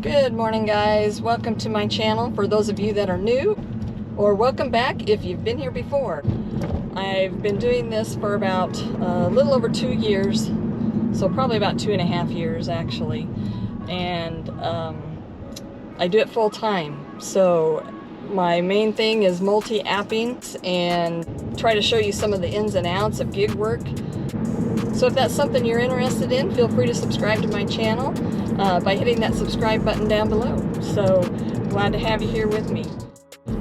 Good morning, guys. Welcome to my channel for those of you that are new, or welcome back if you've been here before. I've been doing this for about a little over 2 years, so probably about 2.5 years actually, and I do it full time. So my main thing is multi-apping and try to show you some of the ins and outs of gig work. So if that's something you're interested in, feel free to subscribe to my channel by hitting that subscribe button down below. So glad to have you here with me.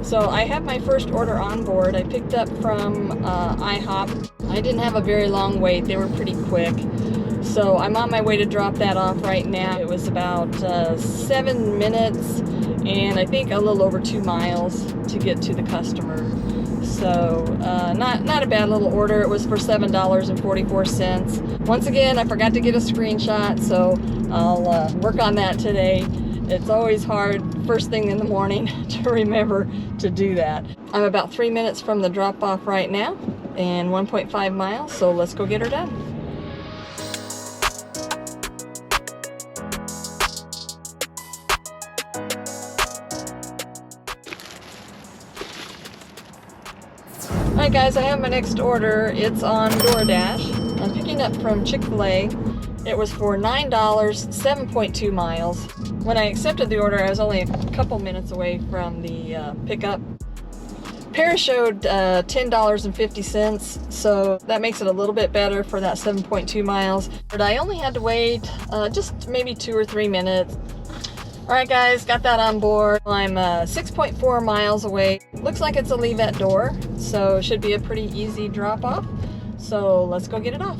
So I have my first order on board. I picked up from IHOP. I didn't have a very long wait. They were pretty quick. So I'm on my way to drop that off right now. It was about 7 minutes and I think a little over 2 miles to get to the customer. So not a bad little order. It was for $7.44. Once again, I forgot to get a screenshot, so I'll work on that today. It's always hard first thing in the morning to remember to do that. I'm about 3 minutes from the drop off right now and 1.5 miles, so let's go get her done. Alright guys, I have my next order. It's on DoorDash. I'm picking up from Chick-fil-A. It was for $9, 7.2 miles. When I accepted the order, I was only a couple minutes away from the pickup. Pair showed $10.50, so that makes it a little bit better for that 7.2 miles. But I only had to wait just maybe 2 or 3 minutes. Alright guys, got that on board. I'm 6.4 miles away. Looks like it's a leave at door, so it should be a pretty easy drop off. So let's go get it off.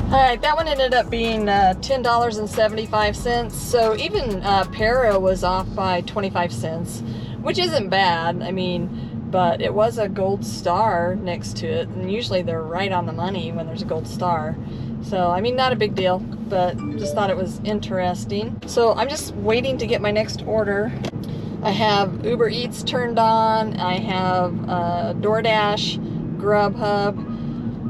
Alright, that one ended up being $10.75, so even Para was off by 25 cents, which isn't bad, I mean, but it was a gold star next to it, and usually they're right on the money when there's a gold star. So, I mean, not a big deal, but just thought it was interesting. So, I'm just waiting to get my next order. I have UberEats turned on, I have DoorDash, GrubHub,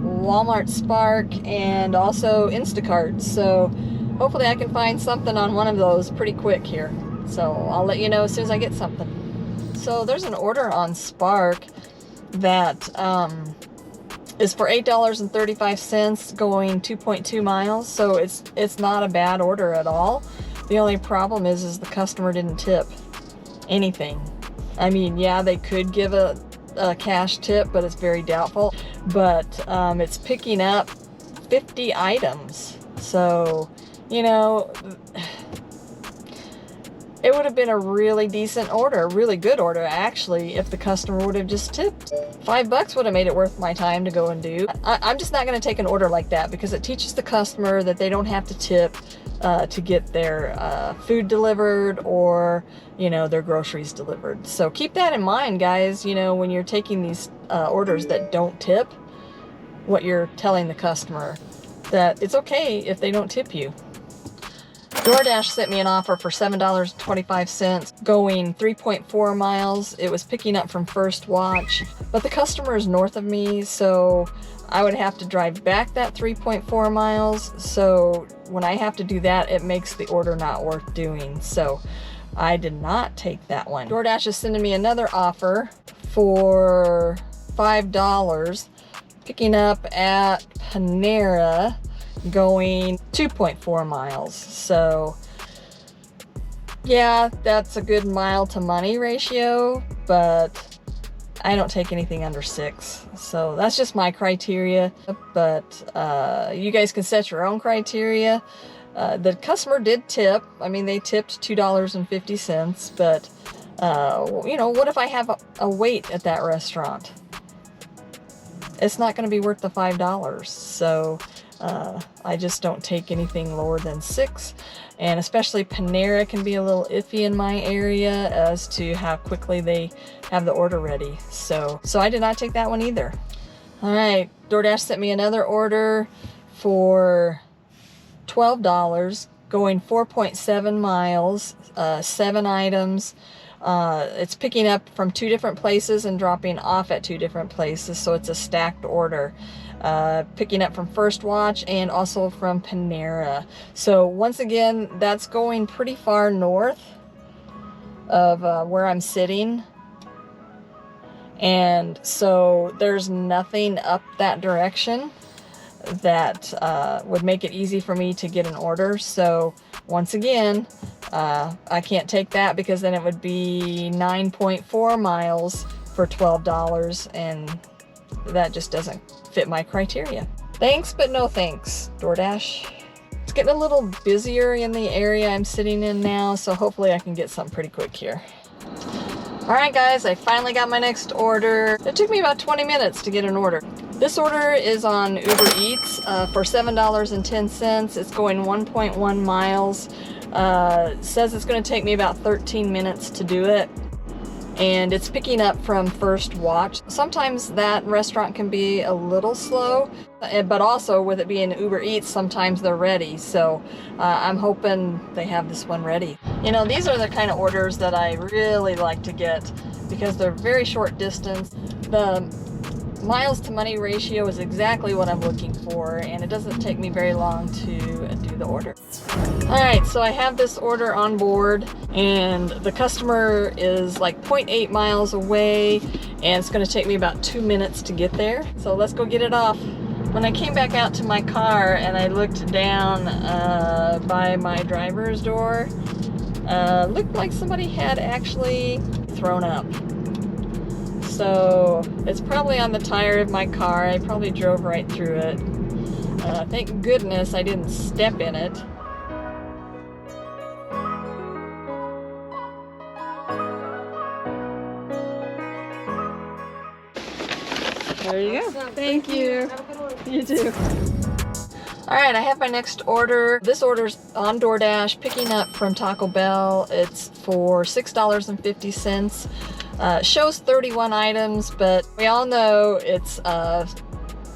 Walmart Spark, and also Instacart. So hopefully I can find something on one of those pretty quick here. So I'll let you know as soon as I get something. So there's an order on Spark that is for $8.35 going 2.2 miles. So it's not a bad order at all. The only problem is the customer didn't tip anything. I mean, yeah, they could give a cash tip, but it's very doubtful. But it's picking up 50 items, so you know, it would have been a really decent order, a really good order actually, if the customer would have just tipped. $5 would have made it worth my time to go and do. I'm just not going to take an order like that because it teaches the customer that they don't have to tip to get their food delivered or, you know, their groceries delivered. So keep that in mind, guys, you know, when you're taking these orders that don't tip, what you're telling the customer, that it's okay if they don't tip you. DoorDash sent me an offer for $7.25 going 3.4 miles. It was picking up from First Watch, but the customer is north of me, so I would have to drive back that 3.4 miles. So when I have to do that, it makes the order not worth doing. So I did not take that one. DoorDash is sending me another offer for $5 picking up at Panera going 2.4 miles. So yeah, that's a good mile to money ratio, but I don't take anything under 6. So that's just my criteria, but you guys can set your own criteria. The customer did tip. I mean, they tipped $2.50, but you know, what if I have a wait at that restaurant? It's not going to be worth the $5. So I just don't take anything lower than 6, and especially Panera can be a little iffy in my area as to how quickly they have the order ready. So I did not take that one either. All right, DoorDash sent me another order for $12, going 4.7 miles, 7 items. It's picking up from 2 different places and dropping off at 2 different places, so it's a stacked order. Picking up from First Watch and also from Panera. So once again, that's going pretty far north of where I'm sitting. And so there's nothing up that direction that would make it easy for me to get an order. So once again, I can't take that because then it would be 9.4 miles for $12, and that just doesn't fit my criteria. Thanks, but no thanks, DoorDash. It's getting a little busier in the area I'm sitting in now, so hopefully I can get something pretty quick here. Alright guys, I finally got my next order. It took me about 20 minutes to get an order. This order is on UberEats for $7.10. It's going 1.1 miles. It says it's going to take me about 13 minutes to do it. And it's picking up from First Watch. Sometimes that restaurant can be a little slow, but also with it being Uber Eats, sometimes they're ready. So I'm hoping they have this one ready. You know, these are the kind of orders that I really like to get because they're very short distance. The miles to money ratio is exactly what I'm looking for, and it doesn't take me very long to do the order. Alright, so I have this order on board, and the customer is like 0.8 miles away, and it's going to take me about 2 minutes to get there. So let's go get it off. When I came back out to my car and I looked down by my driver's door, looked like somebody had actually thrown up. So it's probably on the tire of my car. I probably drove right through it. Thank goodness I didn't step in it. There you go. Thank you. You too. Alright, I have my next order. This order's on DoorDash, picking up from Taco Bell. It's for $6.50. Shows 31 items, but we all know it's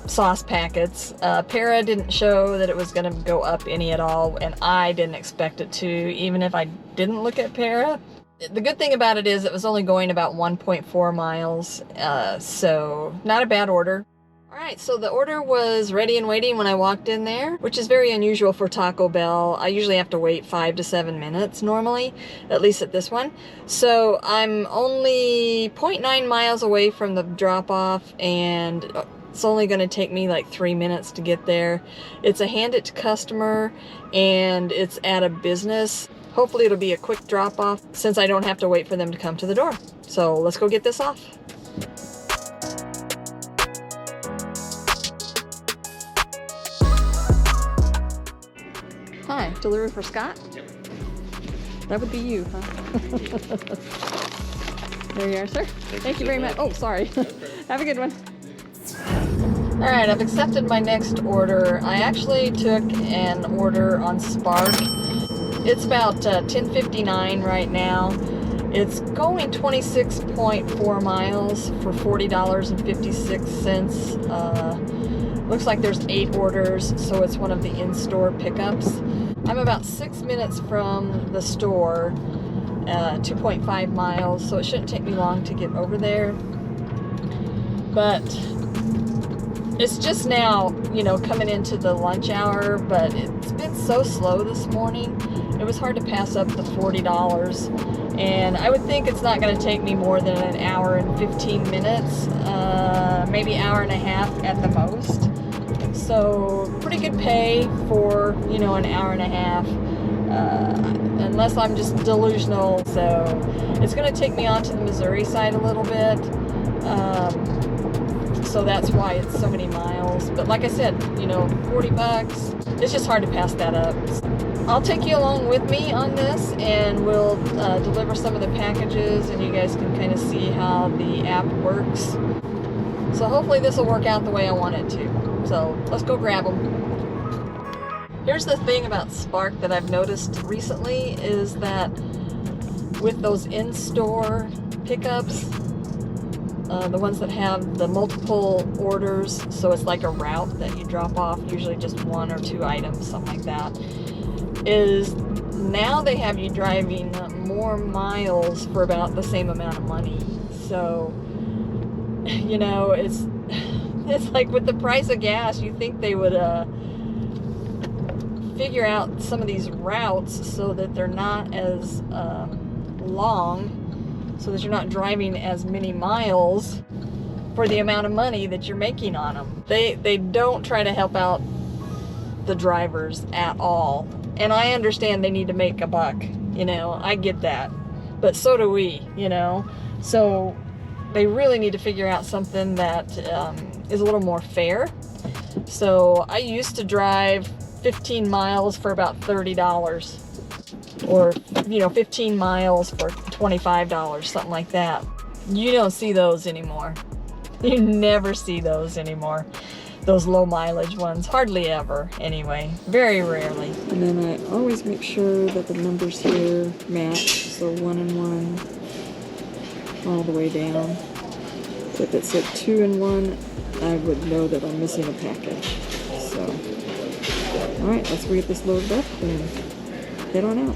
sauce packets. Para didn't show that it was going to go up any at all, and I didn't expect it to, even if I didn't look at Para. The good thing about it is it was only going about 1.4 miles, so not a bad order. Alright, so the order was ready and waiting when I walked in there, which is very unusual for Taco Bell. I usually have to wait 5 to 7 minutes normally, at least at this one. So I'm only 0.9 miles away from the drop-off, and it's only going to take me like 3 minutes to get there. It's a hand it to customer, and it's at a business. Hopefully it'll be a quick drop-off since I don't have to wait for them to come to the door. So let's go get this off. Hi, delivery for Scott? Yep. That would be you, huh? There you are, sir. Thank you very much. Oh, sorry. Have a good one. All right, I've accepted my next order. I actually took an order on Spark. It's about 10:59 right now. It's going 26.4 miles for $40.56. Looks like there's 8 orders, so it's one of the in-store pickups. I'm about 6 minutes from the store, 2.5 miles, so it shouldn't take me long to get over there. But it's just now, you know, coming into the lunch hour, but it's been so slow this morning. It was hard to pass up the $40, and I would think it's not going to take me more than an hour and 15 minutes, maybe hour and a half at the most. So pretty good pay for, you know, an hour and a half, unless I'm just delusional. So it's going to take me onto the Missouri side a little bit. So that's why it's so many miles. But like I said, you know, $40, it's just hard to pass that up. I'll take you along with me on this, and we'll deliver some of the packages, and you guys can kind of see how the app works. So hopefully this will work out the way I want it to. So let's go grab them. Here's the thing about Spark that I've noticed recently is that with those in-store pickups, the ones that have the multiple orders, so it's like a route that you drop off, usually just 1 or 2 items, something like that, is now they have you driving more miles for about the same amount of money. So, you know, it's like with the price of gas, you think they would figure out some of these routes so that they're not as long, so that you're not driving as many miles for the amount of money that you're making on them. They don't try to help out the drivers at all. And I understand they need to make a buck, you know, I get that. But so do we, you know. So they really need to figure out something that is a little more fair. So I used to drive 15 miles for about $30. Or, you know, 15 miles for $25, something like that. You don't see those anymore. You never see those anymore. Those low mileage ones, hardly ever anyway, very rarely. And then I always make sure that the numbers here match, so 1 and 1 all the way down. If it said 2 and 1, I would know that I'm missing a package. So, all right, let's go get this loaded up and head on out.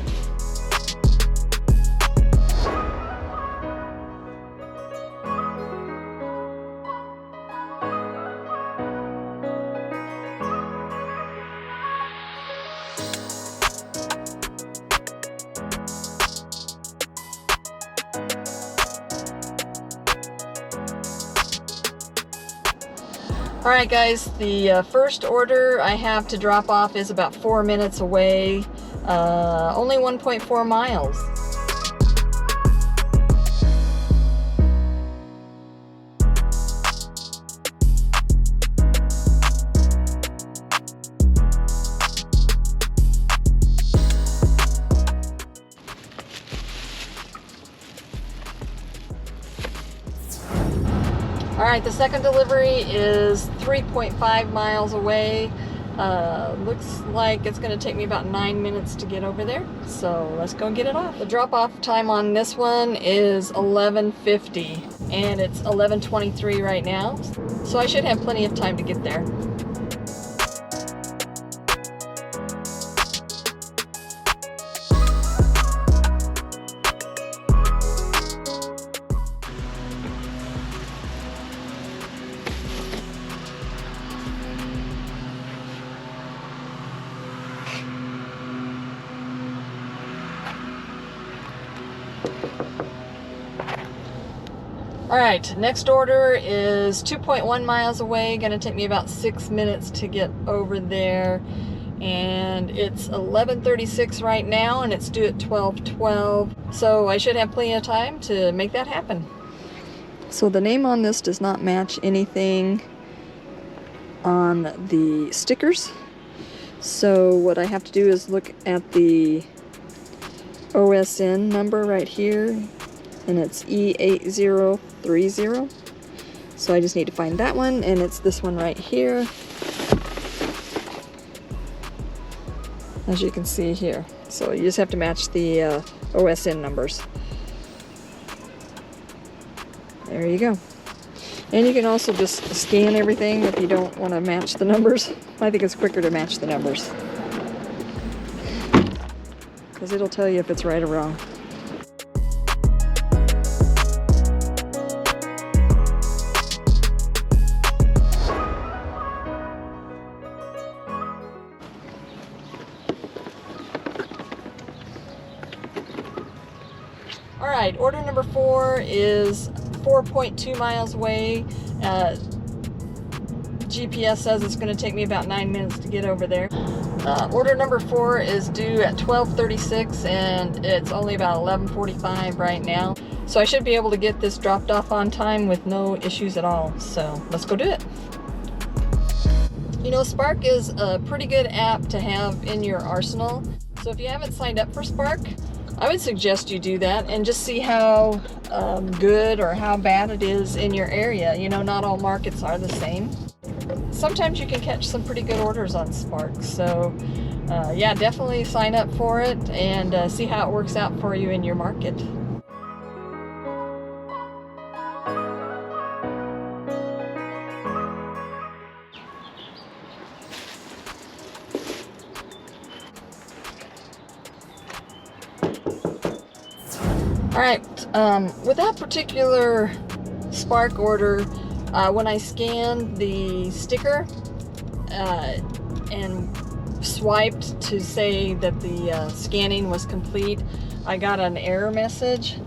Alright guys, the first order I have to drop off is about 4 minutes away, only 1.4 miles. Alright, the second delivery is 3.5 miles away. Looks like it's going to take me about 9 minutes to get over there. So let's go get it off. The drop-off time on this one is 11:50 and it's 11:23 right now. So I should have plenty of time to get there. Alright, next order is 2.1 miles away, gonna take me about 6 minutes to get over there, and it's 11:36 right now and it's due at 12:12, so I should have plenty of time to make that happen. So the name on this does not match anything on the stickers, so what I have to do is look at the OSN number right here, and it's E8030. So I just need to find that one, and it's this one right here, as you can see here. So you just have to match the OSN numbers. There you go. And you can also just scan everything if you don't want to match the numbers. I think it's quicker to match the numbers, because it'll tell you if it's right or wrong. Alright, order number 4 is 4.2 miles away. GPS says it's going to take me about 9 minutes to get over there. Order number 4 is due at 12:36 and it's only about 11:45 right now. So I should be able to get this dropped off on time with no issues at all. So let's go do it. You know, Spark is a pretty good app to have in your arsenal. So if you haven't signed up for Spark, I would suggest you do that and just see how good or how bad it is in your area. You know, not all markets are the same. Sometimes you can catch some pretty good orders on Spark. So yeah, definitely sign up for it and see how it works out for you in your market. All right, with that particular Spark order, when I scanned the sticker and swiped to say that the scanning was complete, I got an error message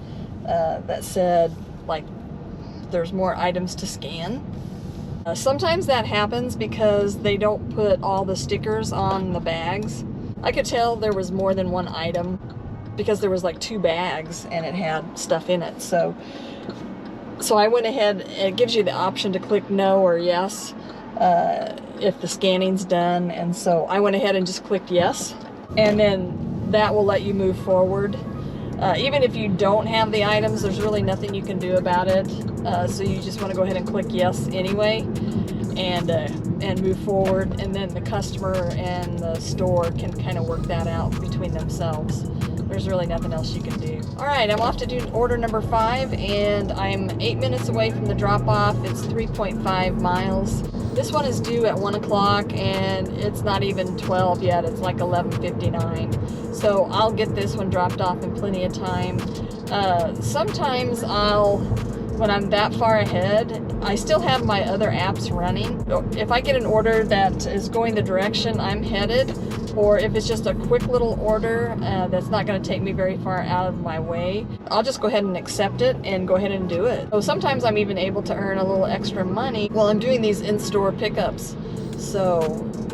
that said, like, there's more items to scan. Sometimes that happens because they don't put all the stickers on the bags. I could tell there was more than one item because there was like 2 bags and it had stuff in it. So I went ahead, it gives you the option to click no or yes if the scanning's done. And so I went ahead and just clicked yes. And then that will let you move forward. Even if you don't have the items, there's really nothing you can do about it. So you just want to go ahead and click yes anyway and move forward. And then the customer and the store can kind of work that out between themselves. There's really nothing else you can do. All right, I'm off to do order number 5, and I'm 8 minutes away from the drop-off. It's 3.5 miles. This one is due at 1 o'clock, and it's not even 12 yet. It's like 11:59. So I'll get this one dropped off in plenty of time. Sometimes when I'm that far ahead, I still have my other apps running. If I get an order that is going the direction I'm headed, or if it's just a quick little order that's not going to take me very far out of my way, I'll just go ahead and accept it and go ahead and do it. So sometimes I'm even able to earn a little extra money while I'm doing these in-store pickups. So,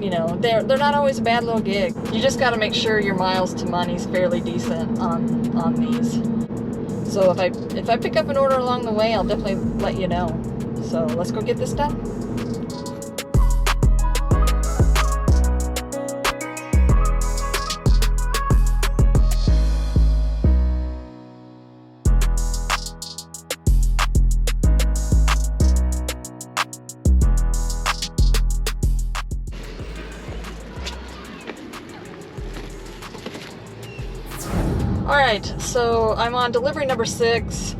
you know, they're not always a bad little gig. You just got to make sure your miles to money is fairly decent on these. So if I pick up an order along the way, I'll definitely let you know. So let's go get this done. Alright, so I'm on delivery number 6.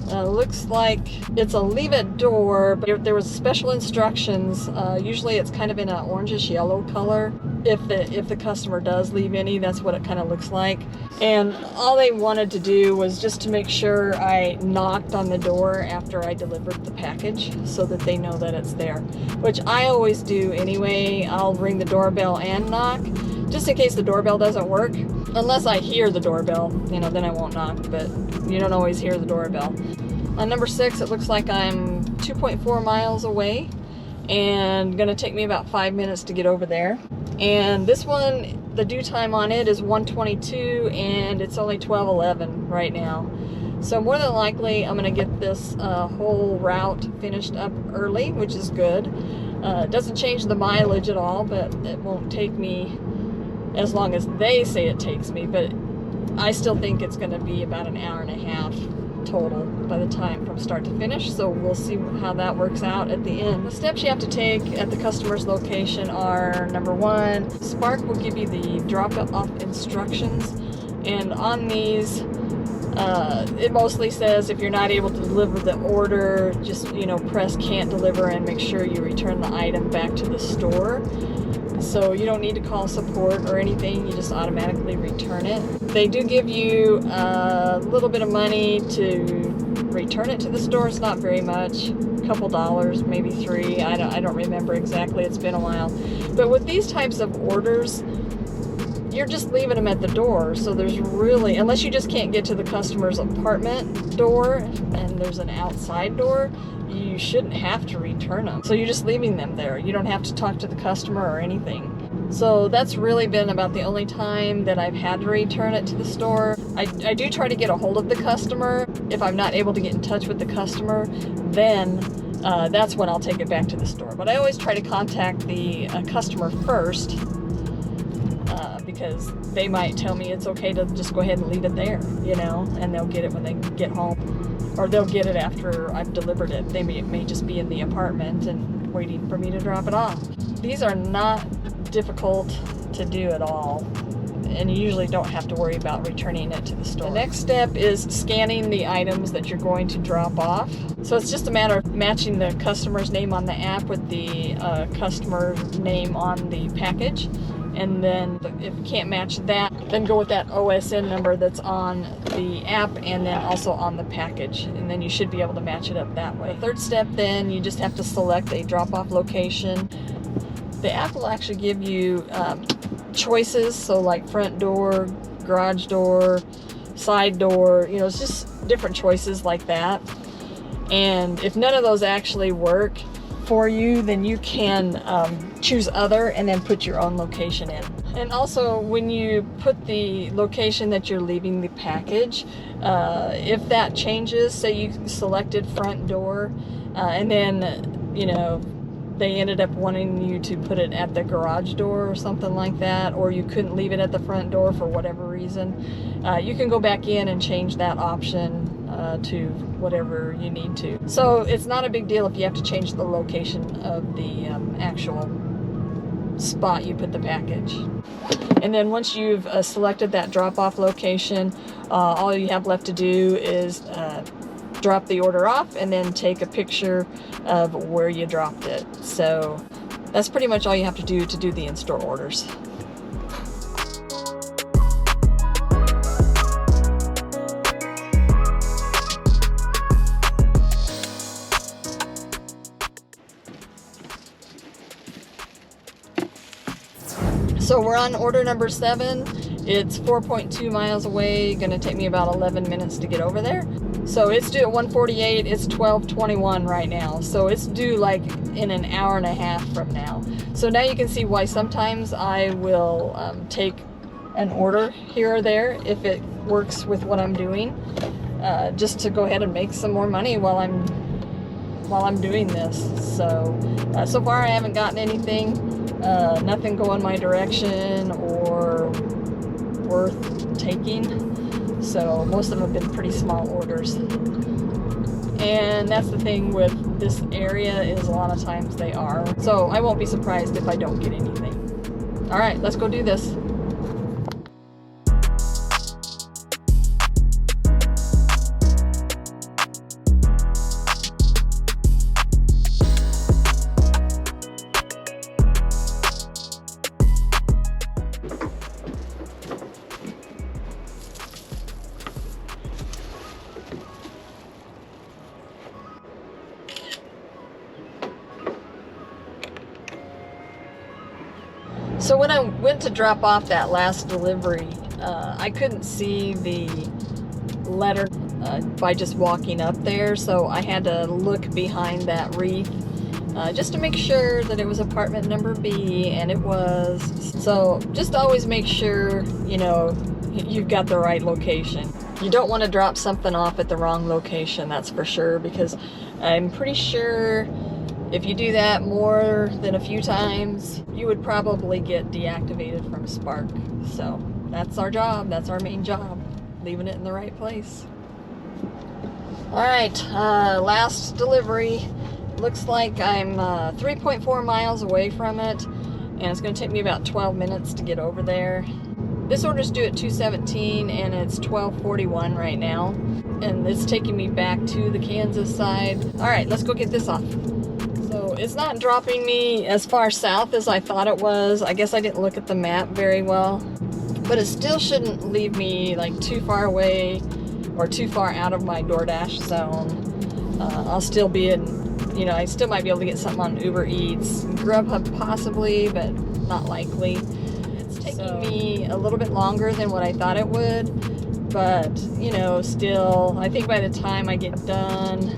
Looks like it's a leave at door, but there was special instructions. Usually it's kind of in an orangish yellow color. If the customer does leave any, that's what it kind of looks like. And all they wanted to do was just to make sure I knocked on the door after I delivered the package so that they know that it's there, which I always do anyway. I'll ring the doorbell and knock, just in case the doorbell doesn't work. Unless I hear the doorbell, you know, then I won't knock, but you don't always hear the doorbell. On number 6, it looks like I'm 2.4 miles away and gonna take me about 5 minutes to get over there. And this one, the due time on it is 1:22 and it's only 12:11 right now. So more than likely, I'm gonna get this whole route finished up early, which is good. It doesn't change the mileage at all, but it won't take me as long as they say it takes me, but I still think it's going to be about an hour and a half total by the time from start to finish, so we'll see how that works out at the end. The steps you have to take at the customer's location are, number 1, Spark will give you the drop-off instructions, and on these it mostly says if you're not able to deliver the order, just, you know, press can't deliver and make sure you return the item back to the store. So you don't need to call support or anything, you just automatically return it. They do give you a little bit of money to return it to the store. It's not very much, a couple dollars, maybe $3. I don't remember exactly, it's been a while. But with these types of orders, you're just leaving them at the door. So there's really, unless you just can't get to the customer's apartment door and there's an outside door, you shouldn't have to return them. So you're just leaving them there. You don't have to talk to the customer or anything. So that's really been about the only time that I've had to return it to the store. I do try to get a hold of the customer. If I'm not able to get in touch with the customer, then that's when I'll take it back to the store. But I always try to contact the customer first, because they might tell me it's okay to just go ahead and leave it there, you know, and they'll get it when they get home. Or they'll get it after I've delivered it. They may just be in the apartment and waiting for me to drop it off. These are not difficult to do at all, and you usually don't have to worry about returning it to the store. The next step is scanning the items that you're going to drop off. So it's just a matter of matching the customer's name on the app with the customer name on the package. And then if you can't match that, then go with that OSN number that's on the app and then also on the package, and then you should be able to match it up that way. The third step, then you just have to select a drop-off location. The app will actually give you choices, so like front door, garage door, side door, you know, it's just different choices like that. And if none of those actually work for you, then you can choose other and then put your own location in. And also, when you put the location that you're leaving the package, if that changes, say you selected front door, and then, you know, they ended up wanting you to put it at the garage door or something like that, or you couldn't leave it at the front door for whatever reason, you can go back in and change that option to whatever you need to. So it's not a big deal if you have to change the location of the actual spot you put the package. And then once you've selected that drop-off location, all you have left to do is drop the order off and then take a picture of where you dropped it. So that's pretty much all you have to do the in-store orders. So we're on order number 7. It's 4.2 miles away, gonna take me about 11 minutes to get over there. So it's due at 1:48, it's 12:21 right now. So it's due like in an hour and a half from now. So now you can see why sometimes I will take an order here or there if it works with what I'm doing, just to go ahead and make some more money while I'm doing this. So so far I haven't gotten anything, nothing going my direction or worth taking. So most of them have been pretty small orders. And that's the thing with this area, is a lot of times they are. So I won't be surprised if I don't get anything. All right, let's go do this. So when I went to drop off that last delivery, I couldn't see the letter by just walking up there, so I had to look behind that wreath just to make sure that it was apartment number B, and it was. So just always make sure, you know, you've got the right location. You don't want to drop something off at the wrong location, that's for sure, because I'm pretty sure if you do that more than a few times, you would probably get deactivated from Spark. So that's our job, that's our main job, leaving it in the right place. All right, last delivery. Looks like I'm 3.4 miles away from it, and it's gonna take me about 12 minutes to get over there. This order's due at 2:17 and it's 12:41 right now, and it's taking me back to the Kansas side. All right, let's go get this off. So it's not dropping me as far south as I thought it was. I guess I didn't look at the map very well, but it still shouldn't leave me like too far away or too far out of my DoorDash zone. I'll still be in, you know, I still might be able to get something on UberEats, GrubHub possibly, but not likely. It's taking me a little bit longer than what I thought it would, but you know, still, I think by the time I get done,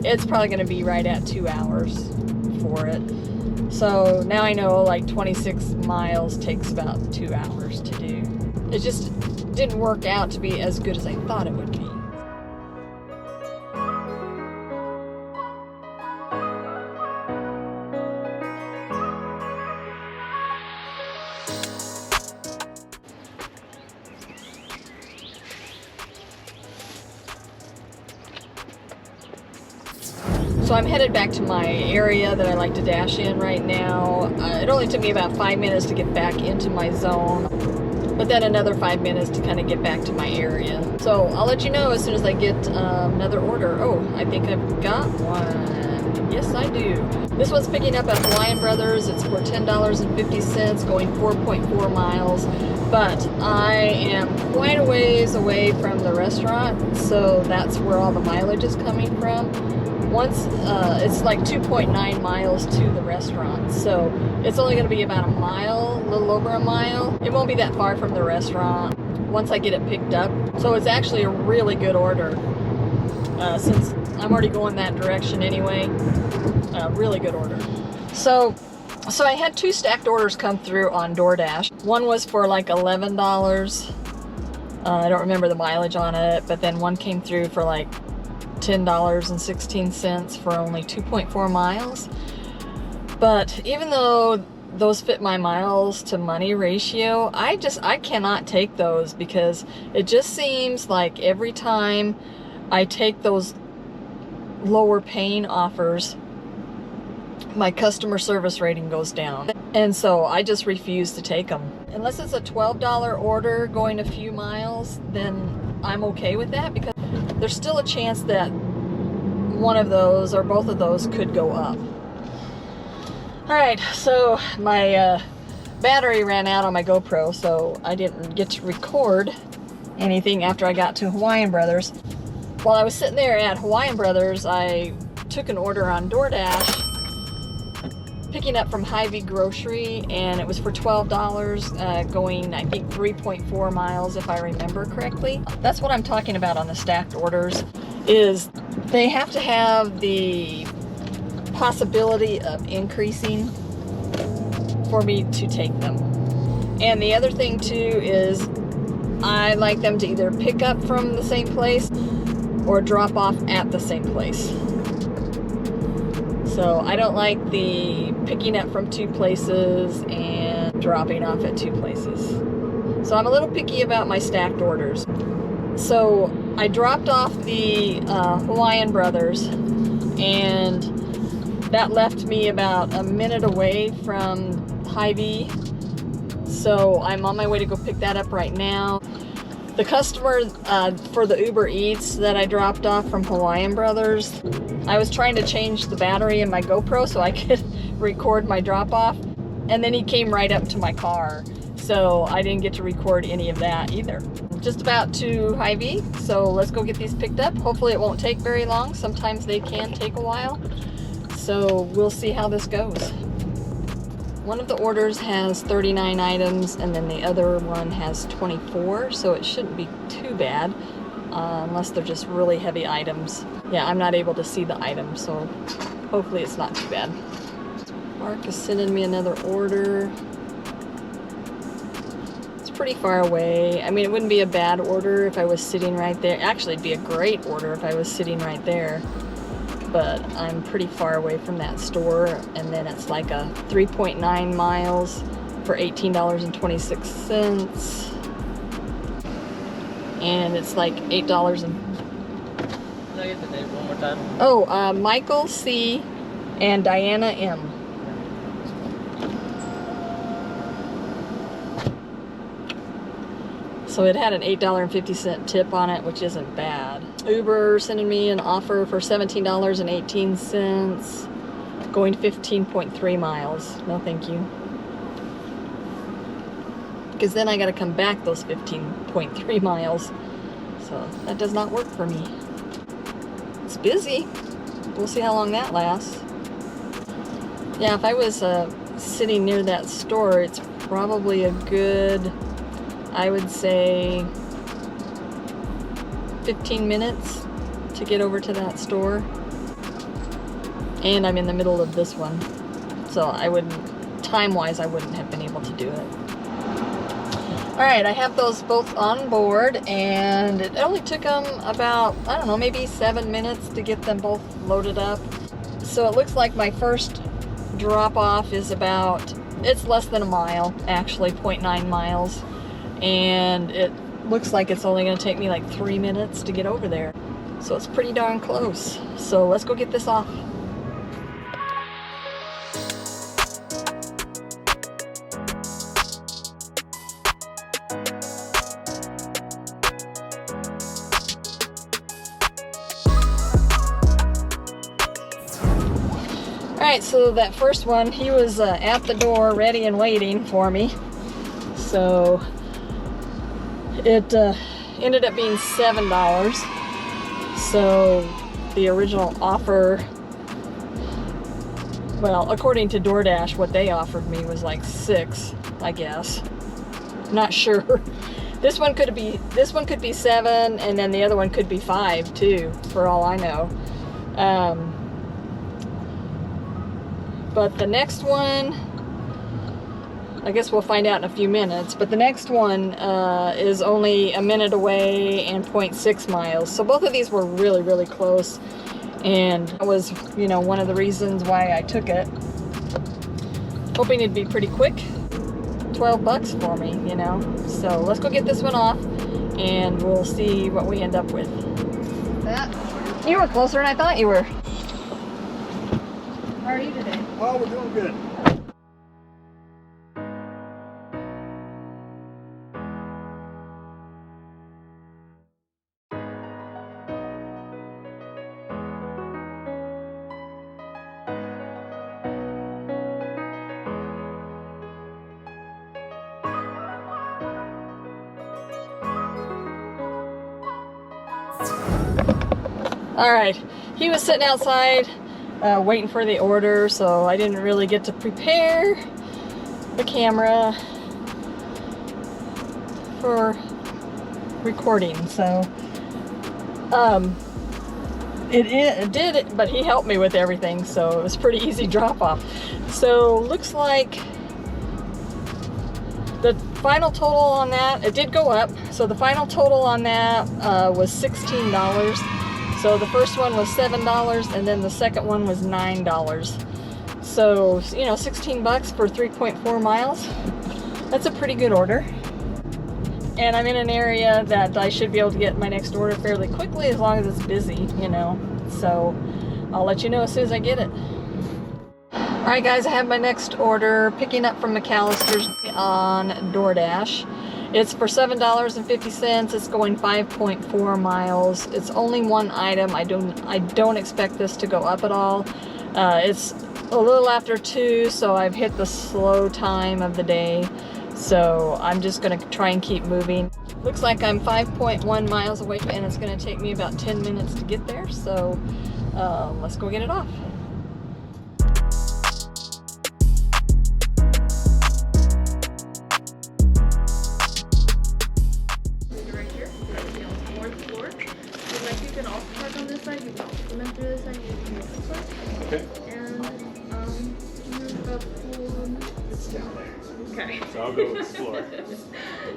it's probably going to be right at 2 hours for it. So now I know like 26 miles takes about 2 hours to do. It just didn't work out to be as good as I thought it would be. So I'm headed back to my area that I like to dash in right now. It only took me about 5 minutes to get back into my zone, but then another 5 minutes to kind of get back to my area. So I'll let you know as soon as I get another order. Oh, I think I've got one. Yes, I do. This one's picking up at Hawaiian Brothers. It's for $10.50, going 4.4 miles. But I am quite a ways away from the restaurant, so that's where all the mileage is coming from. It's like 2.9 miles to the restaurant, so it's only going to be about a mile, a little over a mile. It won't be that far from the restaurant once I get it picked up. So it's actually a really good order, since I'm already going that direction anyway. Really good order. So I had 2 stacked orders come through on DoorDash. One was for like $11. I don't remember the mileage on it, but then one came through for like $10.16 for only 2.4 miles. But even though those fit my miles to money ratio, I cannot take those, because it just seems like every time I take those lower paying offers, my customer service rating goes down. And so I just refuse to take them. Unless it's a $12 order going a few miles, then I'm okay with that, because there's still a chance that one of those or both of those could go up. Alright, so my battery ran out on my GoPro, so I didn't get to record anything after I got to Hawaiian Brothers. While I was sitting there at Hawaiian Brothers, I took an order on DoorDash, picking up from Hy-Vee Grocery, and it was for $12, going I think 3.4 miles if I remember correctly. That's what I'm talking about on the stacked orders, is they have to have the possibility of increasing for me to take them. And the other thing too is I like them to either pick up from the same place or drop off at the same place. So I don't like the picking up from 2 places and dropping off at 2 places. So I'm a little picky about my stacked orders. So I dropped off the Hawaiian Brothers, and that left me about a minute away from Hy-Vee. So I'm on my way to go pick that up right now. The customer for the UberEats that I dropped off from Hawaiian Brothers, I was trying to change the battery in my GoPro so I could record my drop-off, and then he came right up to my car, so I didn't get to record any of that either. Just about to Hy-Vee, so let's go get these picked up. Hopefully it won't take very long. Sometimes they can take a while, so we'll see how this goes. One of the orders has 39 items, and then the other one has 24, so it shouldn't be too bad, unless they're just really heavy items. Yeah, I'm not able to see the items, so hopefully it's not too bad. Mark is sending me another order. It's pretty far away. I mean, it wouldn't be a bad order if I was sitting right there. Actually, it'd be a great order if I was sitting right there. But I'm pretty far away from that store, and then it's like a 3.9 miles for $18.26, and it's like $8 and... Can I get the name one more time? Oh, Michael C. and Diana M. So it had an $8.50 tip on it, which isn't bad. Uber sending me an offer for $17.18, going 15.3 miles. No thank you. Because then I gotta come back those 15.3 miles. So that does not work for me. It's busy. We'll see how long that lasts. Yeah, if I was sitting near that store, it's probably a good, I would say, 15 minutes to get over to that store. And I'm in the middle of this one, so I wouldn't, time-wise, I wouldn't have been able to do it. Alright, I have those both on board, and it only took them about, I don't know, maybe 7 minutes to get them both loaded up. So it looks like my first drop-off is about, it's less than a mile, actually, 0.9 miles. And it looks like it's only going to take me like 3 minutes to get over there. So it's pretty darn close. So let's go get this off. Alright, so that first one, he was at the door ready and waiting for me. So it ended up being $7. So the original offer, well, according to DoorDash, what they offered me was like $6, I guess. Not sure. This one could be $7, and then the other one could be $5 too, for all I know. But the next one, I guess we'll find out in a few minutes, but the next one is only a minute away and 0.6 miles. So both of these were really, really close. And that was, you know, one of the reasons why I took it. Hoping it'd be pretty quick. $12 for me, you know. So let's go get this one off and we'll see what we end up with. You were closer than I thought you were. How are you today? Oh, we're doing good. All right, he was sitting outside waiting for the order, so I didn't really get to prepare the camera for recording. So it did, but he helped me with everything, so it was pretty easy drop off. So looks like the final total on that, it did go up, so the final total on that was $16. So the first one was $7 and then the second one was $9. So, you know, $16 for 3.4 miles. That's a pretty good order. And I'm in an area that I should be able to get my next order fairly quickly as long as it's busy, you know. So I'll let you know as soon as I get it. Alright guys, I have my next order picking up from McAllister's on DoorDash. It's for $7.50. It's going 5.4 miles. It's only one item. I don't expect this to go up at all. It's a little after 2, so I've hit the slow time of the day. So I'm just gonna try and keep moving. Looks like I'm 5.1 miles away, and it's gonna take me about 10 minutes to get there. So let's go get it off. Okay. And the pool. It's down there. Okay. So I'll go explore.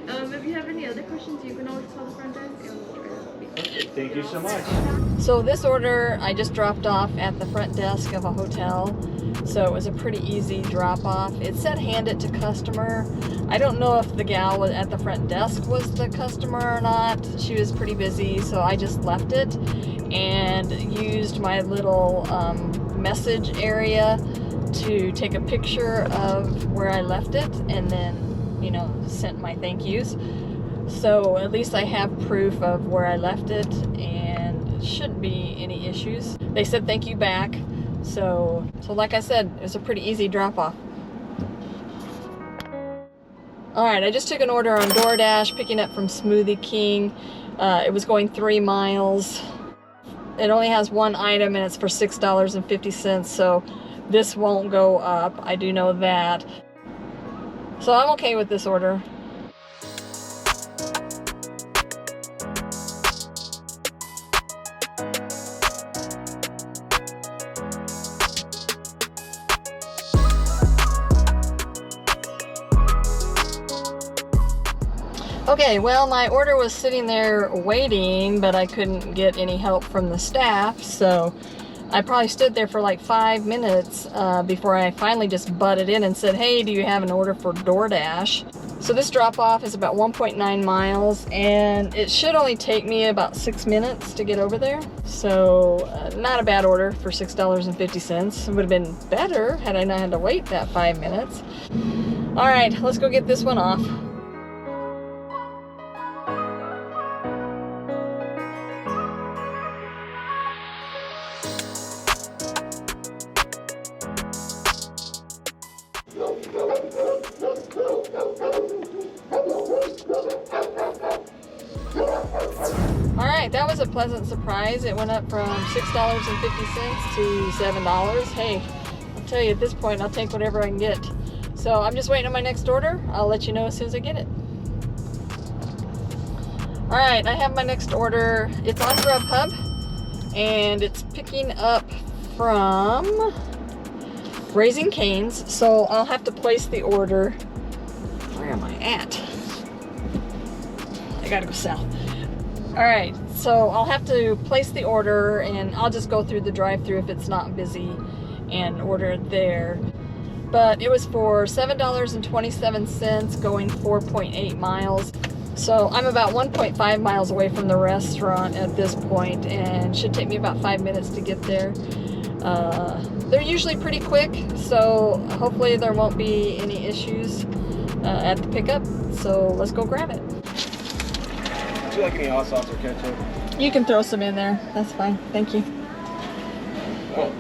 If you have any other questions, you can always call the front desk and we'll try to help you. Okay, thank you so much. So this order I just dropped off at the front desk of a hotel. So it was a pretty easy drop off. It said hand it to customer. I don't know if the gal at the front desk was the customer or not. She was pretty busy, so I just left it and used my little message area to take a picture of where I left it and then, you know, sent my thank yous. So at least I have proof of where I left it and shouldn't be any issues. They said thank you back. So like I said, it was a pretty easy drop off. Alright, I just took an order on DoorDash, picking up from Smoothie King. It was going 3 miles. It only has one item and it's for $6.50, so this won't go up. I do know that. So I'm okay with this order. Okay, well, my order was sitting there waiting, but I couldn't get any help from the staff, so I probably stood there for like 5 minutes before I finally just butted in and said, hey, do you have an order for DoorDash? So this drop-off is about 1.9 miles, and it should only take me about 6 minutes to get over there. So not a bad order for $6.50. It would have been better had I not had to wait that 5 minutes. All right, let's go get this one off. pleasant surprise. It went up from $6.50 to $7. Hey, I'll tell you, at this point, I'll take whatever I can get. So I'm just waiting on my next order. I'll let you know as soon as I get it. All right, I have my next order. It's on GrubHub, and it's picking up from Raising Cane's. So I'll have to place the order. Where am I at? I gotta go south. All right, so I'll have to place the order, and I'll just go through the drive-thru if it's not busy and order it there. But it was for $7.27 going 4.8 miles. So I'm about 1.5 miles away from the restaurant at this point, and should take me about 5 minutes to get there. They're usually pretty quick, so hopefully there won't be any issues at the pickup. So let's go grab it. Would you like any hot sauce or ketchup? You can throw some in there. That's fine. Thank you. Oh.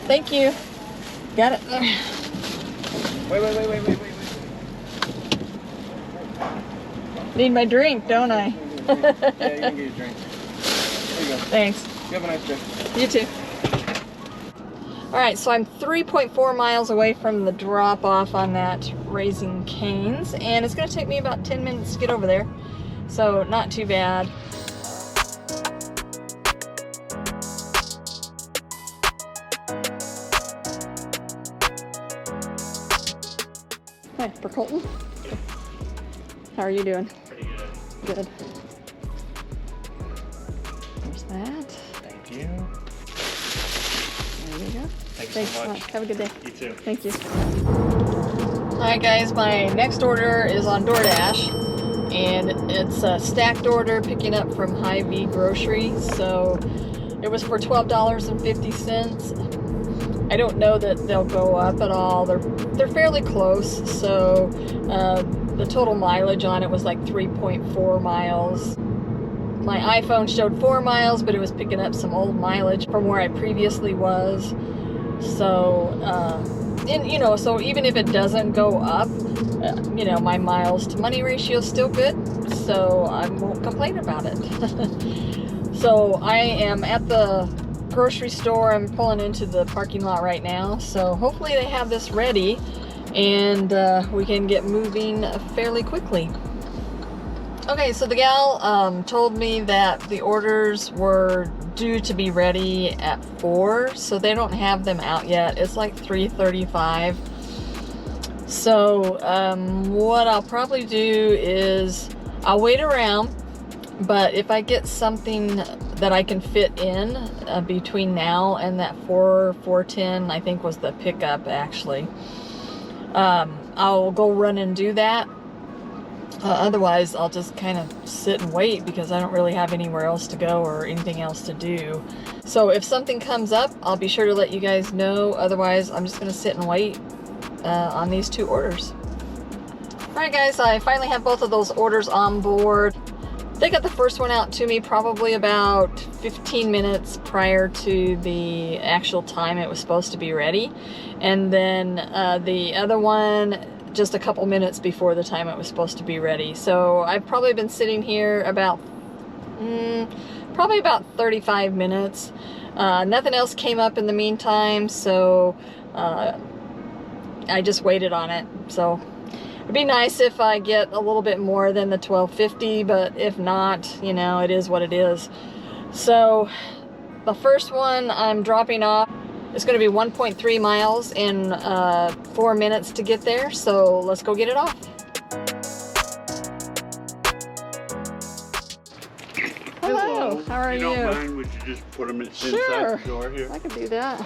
Thank you. Got it. Wait. Need my drink, don't I? Yeah, you can get a drink. There you go. Thanks. You have a nice day. You too. All right, so I'm 3.4 miles away from the drop-off on that Raising Cane's, and it's going to take me about 10 minutes to get over there, so not too bad. Hi, for Colton. How are you doing? Pretty good. Good. There's that. Thank you. There you go. Thanks so much. Have a good day. You too. Thank you. Alright guys, my next order is on DoorDash, and it's a stacked order picking up from Hy-Vee Grocery. So it was for $12.50. I don't know that they'll go up at all. They're fairly close. So the total mileage on it was like 3.4 miles. My iPhone showed 4 miles, but it was picking up some old mileage from where I previously was. So, and you know, so even if it doesn't go up, you know, my miles to money ratio is still good, so I won't complain about it. So I am at the grocery store. I'm pulling into the parking lot right now, so hopefully they have this ready and we can get moving fairly quickly. Okay, so the gal told me that the orders were due to be ready at 4, so they don't have them out yet. It's like 3:35. So what I'll probably do is I'll wait around, but if I get something that I can fit in between now and that 4:10, I think was the pickup actually, I'll go run and do that. Otherwise, I'll just kind of sit and wait because I don't really have anywhere else to go or anything else to do. So if something comes up, I'll be sure to let you guys know. Otherwise, I'm just going to sit and wait on these 2 orders. Alright guys, I finally have both of those orders on board. They got the first one out to me probably about 15 minutes prior to the actual time it was supposed to be ready. And then the other one just a couple minutes before the time it was supposed to be ready. So I've probably been sitting here about probably about 35 minutes. Nothing else came up in the meantime, so I just waited on it. So it'd be nice if I get a little bit more than the $12.50, but if not, you know, it is what it is. So the first one I'm dropping off, it's going to be 1.3 miles in 4 minutes to get there, so let's go get it off. Hello, how are you? If you don't mind, would you just put them inside Sure. the door here? I can do that.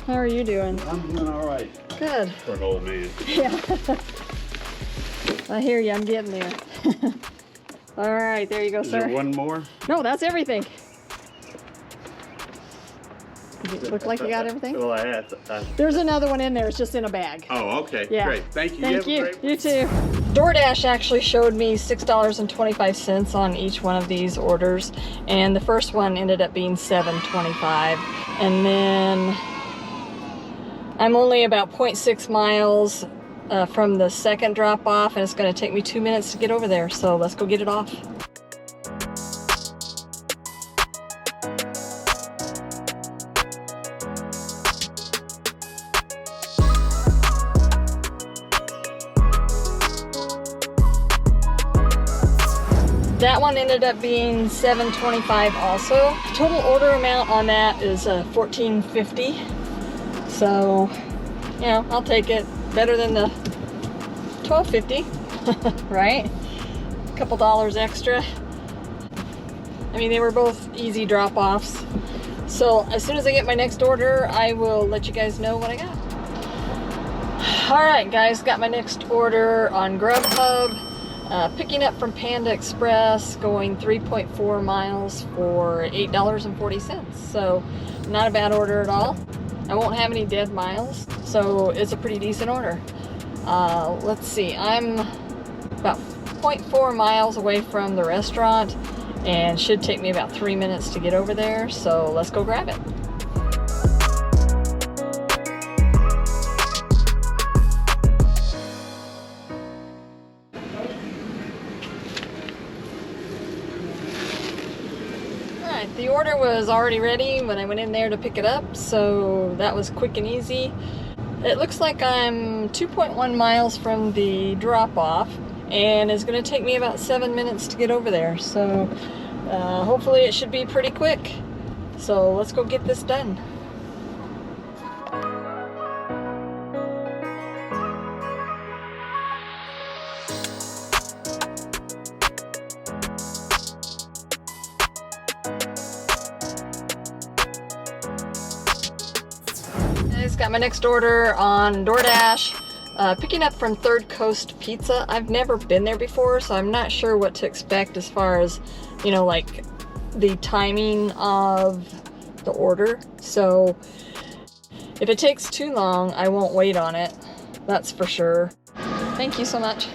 How are you doing? I'm doing all right Good. for an old man. Yeah. I hear you, I'm getting there. All right, there you go, Is sir. there one more? No, that's everything. Does it look like you got everything? Well, I had. There's another one in there, it's just in a bag. Oh, okay. Yeah. Great. Thank you. Thank have a you. great You too. DoorDash actually showed me $6.25 on each one of these orders, and the first one ended up being $7.25. And then I'm only about 0.6 miles from the second drop off, and it's going to take me 2 minutes to get over there. So let's go get it off. That one ended up being $7.25 also. Total order amount on that is $14.50. So, you know, I'll take it. Better than the $12.50, right? A couple dollars extra. I mean, they were both easy drop-offs. So as soon as I get my next order, I will let you guys know what I got. All right, guys, got my next order on GrubHub. Picking up from Panda Express, going 3.4 miles for $8.40. So not a bad order at all. I won't have any dead miles, so it's a pretty decent order. Let's see, I'm about 0.4 miles away from the restaurant and should take me about 3 minutes to get over there, so let's go grab it. The order was already ready when I went in there to pick it up, so that was quick and easy. It looks like I'm 2.1 miles from the drop-off, and it's going to take me about 7 minutes to get over there, so hopefully it should be pretty quick. So let's go get this done. Got my next order on DoorDash, picking up from Third Coast Pizza. I've never been there before, so I'm not sure what to expect as far as, you know, like the timing of the order. So if it takes too long, I won't wait on it. That's for sure. Thank you so much.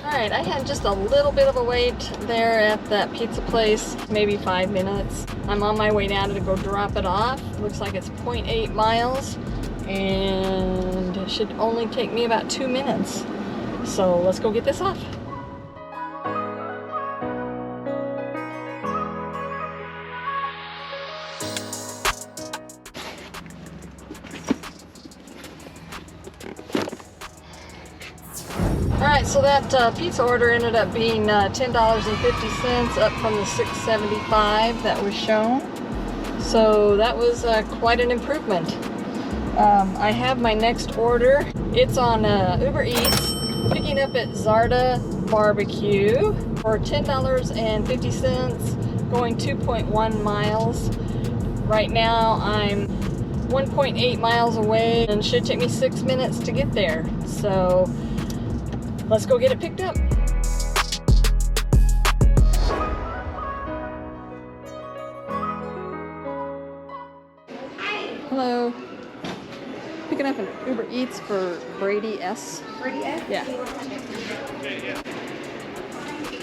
Alright, I had just a little bit of a wait there at that pizza place, maybe 5 minutes. I'm on my way now to go drop it off. Looks like it's 0.8 miles. And it should only take me about 2 minutes. So let's go get this off. Alright, so that pizza order ended up being $10.50, up from the $6.75 that was shown. So that was quite an improvement. I have my next order. It's on UberEats, picking up at Zarda Barbecue for $10.50, going 2.1 miles. Right now I'm 1.8 miles away and should take me 6 minutes to get there. So let's go get it picked up. Hello. Picking up an Uber Eats for Brady S. Brady S? Yeah. Can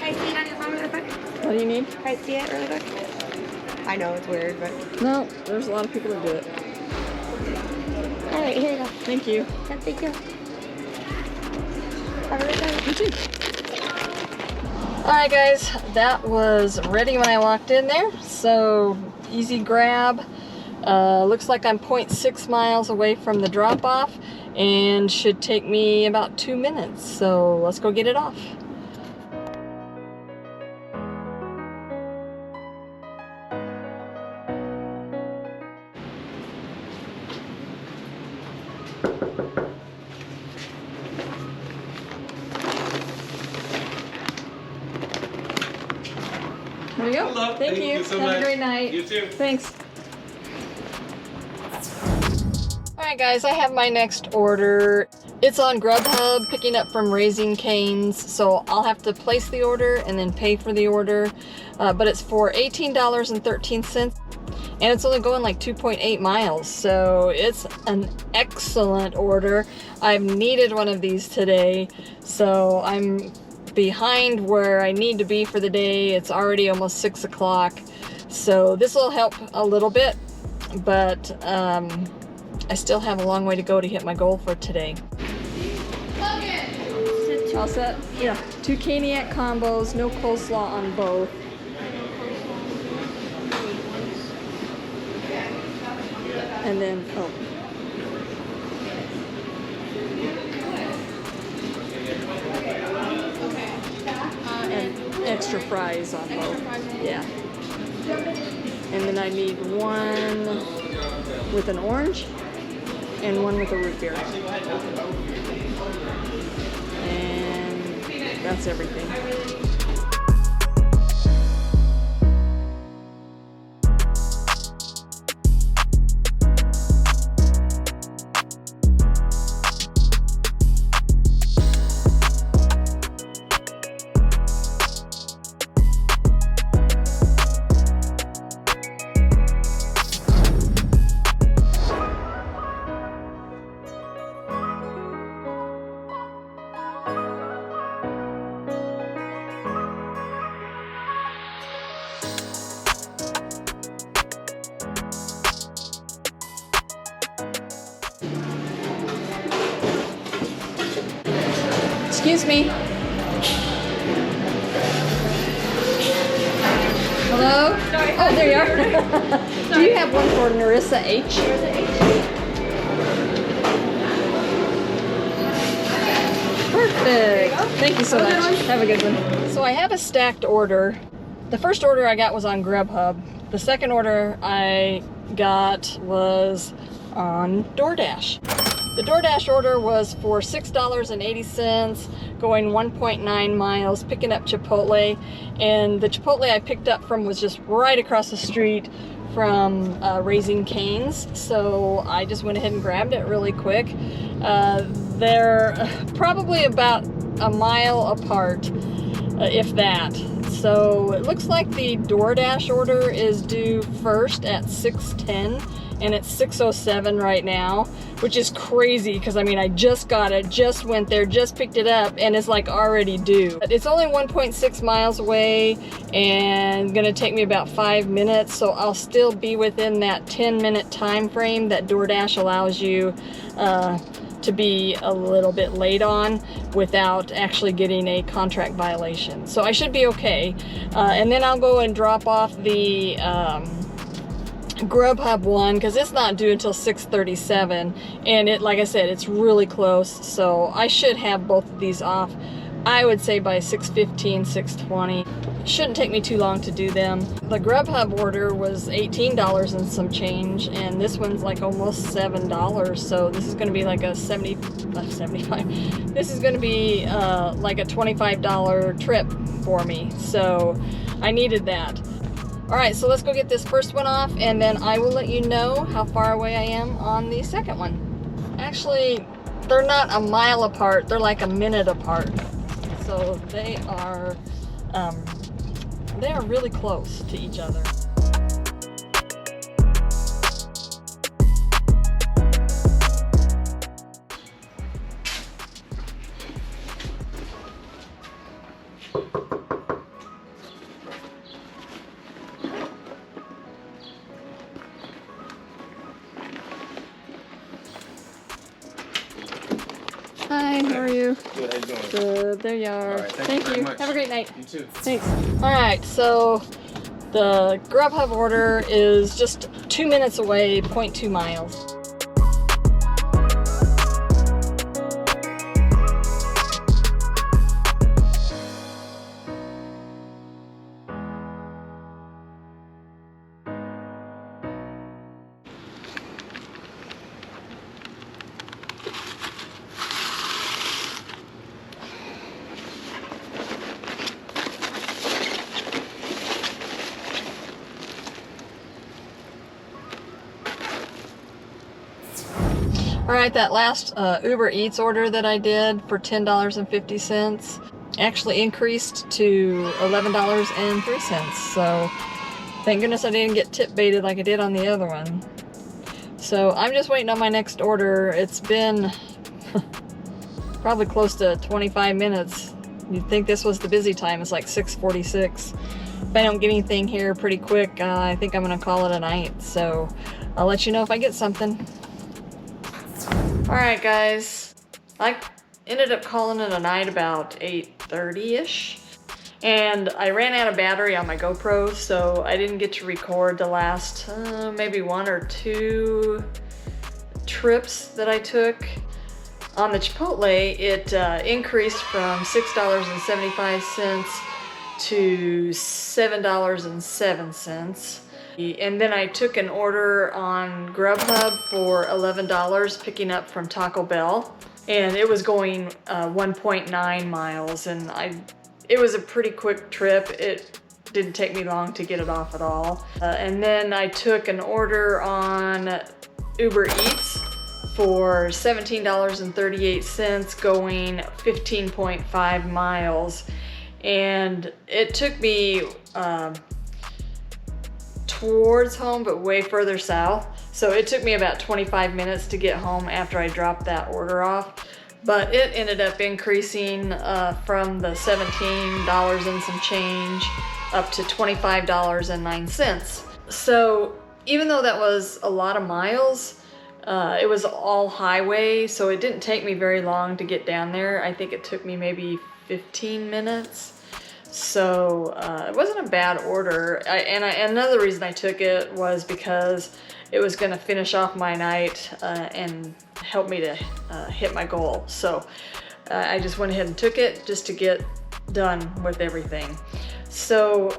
I see it on your phone really quick? What do you need? Can I see it really quick? I know it's weird, but... No, there's a lot of people that do it. Alright, here you go. Thank you. Yeah, thank you. Have a good day. You too. Alright guys, that was ready when I walked in there. So, easy grab. Looks like I'm 0.6 miles away from the drop-off and should take me about 2 minutes. So let's go get it off. There you go. Hello. Thank you. So Have much. a great night. You too. Thanks. Alright guys, I have my next order. It's on GrubHub, picking up from Raising Cane's, so I'll have to place the order and then pay for the order. But it's for $18.13, and it's only going like 2.8 miles, so it's an excellent order. I've needed one of these today, so I'm behind where I need to be for the day. It's already almost 6 o'clock, so this will help a little bit, but I still have a long way to go to hit my goal for today. All set? Yeah. 2 Caniac combos, no coleslaw on both. And then, oh. And extra fries on both. Yeah. And then I need one with an orange and one with a root beer. And that's everything. Excuse me. Hello? Sorry. Oh, there you are. Do you have one for Narissa H? Perfect. Thank you so much. Have a good one. So I have a stacked order. The first order I got was on GrubHub. The second order I got was on DoorDash. The DoorDash order was for $6.80, going 1.9 miles, picking up Chipotle. And the Chipotle I picked up from was just right across the street from Raising Cane's. So I just went ahead and grabbed it really quick. They're probably about a mile apart, if that. So it looks like the DoorDash order is due first at 6:10. And it's 6:07 right now, which is crazy because I mean I just got it, just went there, just picked it up, and it's like already due. It's only 1.6 miles away and gonna take me about 5 minutes, so I'll still be within that 10-minute time frame that DoorDash allows you to be a little bit late on without actually getting a contract violation. So I should be okay. And then I'll go and drop off the GrubHub one because it's not due until 6:37, and it, like I said, it's really close, so I should have both of these off, I would say, by 6:15, 6:20. Shouldn't take me too long to do them. The GrubHub order was $18 and some change, and this one's like almost $7, so this is going to be like a 75. This is going to be like a $25 trip for me, so I needed that. All right, so let's go get this first one off, and then I will let you know how far away I am on the second one. Actually, they're not a mile apart, they're like a minute apart. So they are really close to each other. Hi, how are you? Good, how you doing? Good, there you are. All right, thank you very much. Have a great night. You too. Thanks. All right, so the GrubHub order is just 2 minutes away, 0.2 miles. All right, that last UberEats order that I did for $10.50 actually increased to $11.03. So thank goodness I didn't get tip baited like I did on the other one. So I'm just waiting on my next order. It's been probably close to 25 minutes. You'd think this was the busy time. It's like 6:46. If I don't get anything here pretty quick, I think I'm gonna call it a night. So I'll let you know if I get something. All right, guys, like ended up calling it a night about 8:30-ish. And I ran out of battery on my GoPro, so I didn't get to record the last maybe 1 or 2 trips that I took. On the Chipotle, it increased from $6.75 to $7.07. And then I took an order on GrubHub for $11, picking up from Taco Bell. And it was going 1.9 miles, and it was a pretty quick trip. It didn't take me long to get it off at all. And then I took an order on UberEats for $17.38, going 15.5 miles. And it took me towards home, but way further south. So it took me about 25 minutes to get home after I dropped that order off. But it ended up increasing from the $17 and some change up to $25.09. So even though that was a lot of miles, it was all highway, so it didn't take me very long to get down there. I think it took me maybe 15 minutes. So it wasn't a bad order. Another reason I took it was because it was gonna finish off my night and help me to hit my goal. So I just went ahead and took it just to get done with everything. So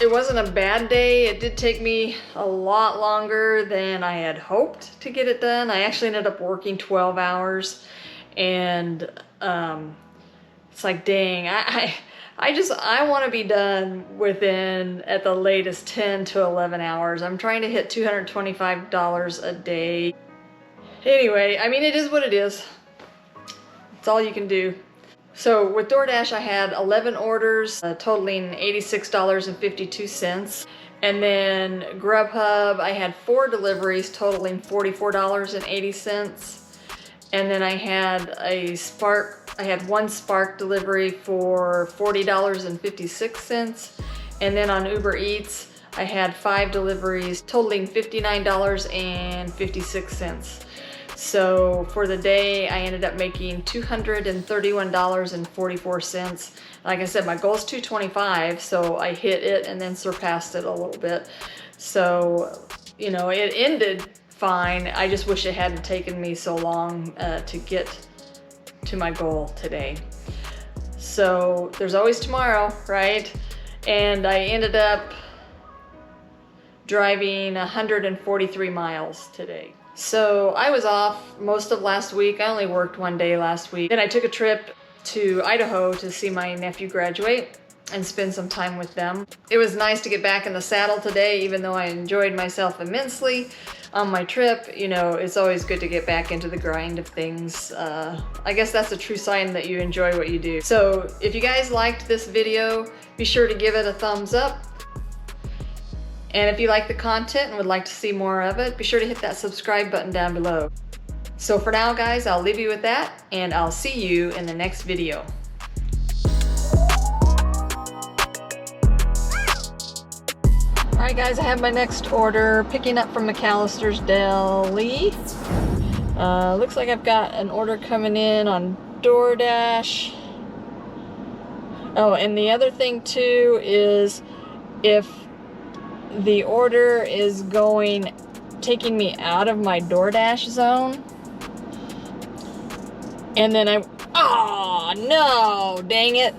it wasn't a bad day. It did take me a lot longer than I had hoped to get it done. I actually ended up working 12 hours, and it's like, dang, I want to be done within, at the latest, 10 to 11 hours. I'm trying to hit $225 a day. Anyway, I mean, it is what it is. It's all you can do. So with DoorDash, I had 11 orders, totaling $86.52. And then GrubHub, I had 4 deliveries, totaling $44.80. And then I had one Spark delivery for $40.56. And then on Uber Eats, I had 5 deliveries, totaling $59.56. So for the day, I ended up making $231.44. Like I said, my goal is $225, so I hit it and then surpassed it a little bit. So, you know, it ended fine. I just wish it hadn't taken me so long to get to my goal today. So there's always tomorrow, right? And I ended up driving 143 miles today. So I was off most of last week. I only worked 1 day last week. Then I took a trip to Idaho to see my nephew graduate and spend some time with them. It was nice to get back in the saddle today, even though I enjoyed myself immensely on my trip. You know, it's always good to get back into the grind of things. I guess that's a true sign that you enjoy what you do. So if you guys liked this video, be sure to give it a thumbs up. And if you like the content and would like to see more of it, be sure to hit that subscribe button down below. So for now, guys, I'll leave you with that, and I'll see you in the next video. All right, guys, I have my next order, picking up from McAllister's Deli. Looks like I've got an order coming in on DoorDash. Oh, and the other thing too is if the order is taking me out of my DoorDash zone, and then oh no, dang it.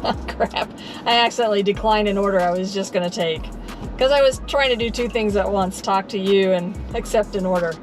Oh crap, I accidentally declined an order I was just gonna take because I was trying to do 2 things at once, talk to you and accept an order.